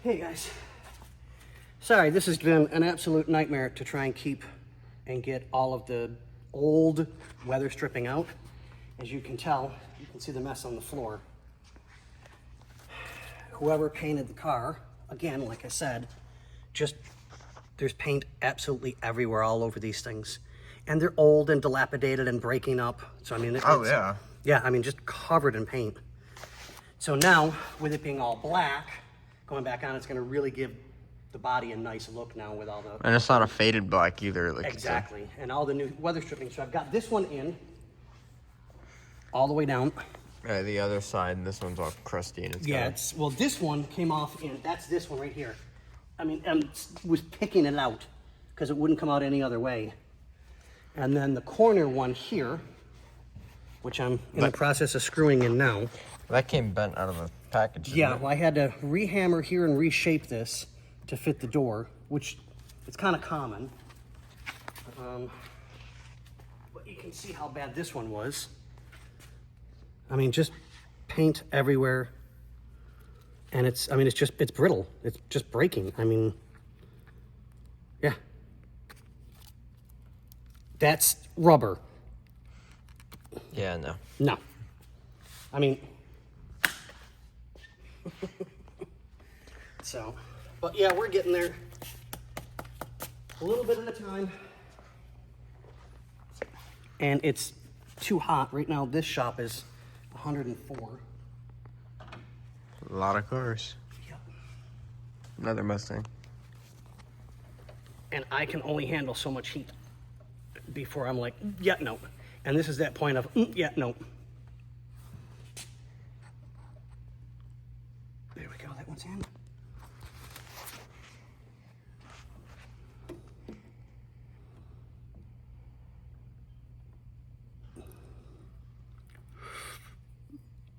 Hey guys, sorry, this has been an absolute nightmare to try and keep and get all of the old weather stripping out. As you can tell, you can see the mess on the floor. Whoever painted the car, again, like I said, just there's paint absolutely everywhere all over these things. And they're old and dilapidated and breaking up. So I mean, yeah, I mean, just covered in paint. So now, with it being all black, going back on, it's going to really give the body a nice look now with all the... And it's not a faded black either. Like exactly. And all the new weather stripping. So I've got this one in, all the way down. The other side, and this one's all crusty. And it's well, this one came off in, that's this one right here. I mean, I was picking it out because it wouldn't come out any other way. And then the corner one here, which I'm in the process of screwing in now. That came bent out of the package. Yeah, well, I had to rehammer here and reshape this to fit the door, which it's kind of common. But you can see how bad this one was. I mean, just paint everywhere. And it's brittle. It's just breaking. I mean, yeah. That's rubber. Yeah, no. No. I mean... So, but yeah, we're getting there a little bit at a time. And it's too hot. Right now, this shop is 104. A lot of cars. Yep. Another Mustang. And I can only handle so much heat before I'm like, yeah, no. And this is that point of, yeah, no. There we go, that one's in.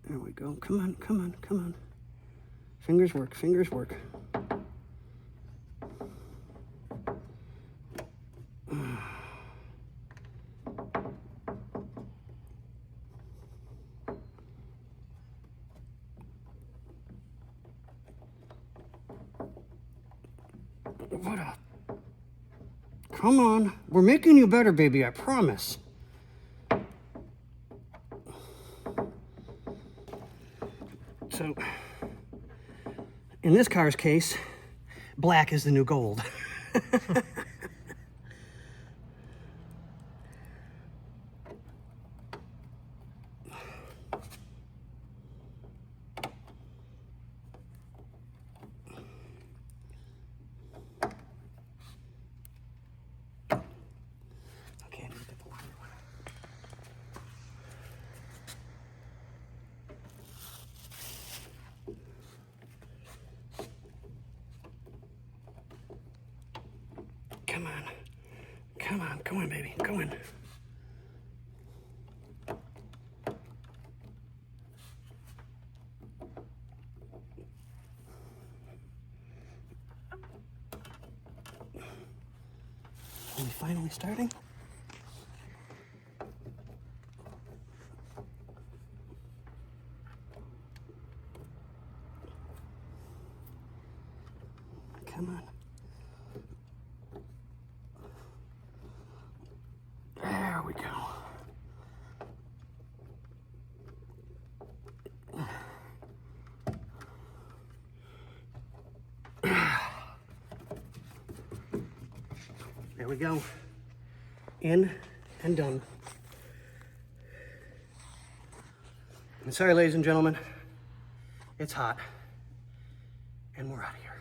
There we go. Come on, come on, come on. Fingers work, fingers work. What a... Come on. We're making you better, baby, I promise. So, in this car's case, black is the new gold. Okay, I need to get the longer one. Come on. Come on. Go in, baby. Go in. Are we finally starting? Come on. There we go. There we go. In and done. And sorry, ladies and gentlemen, it's hot, and we're out of here.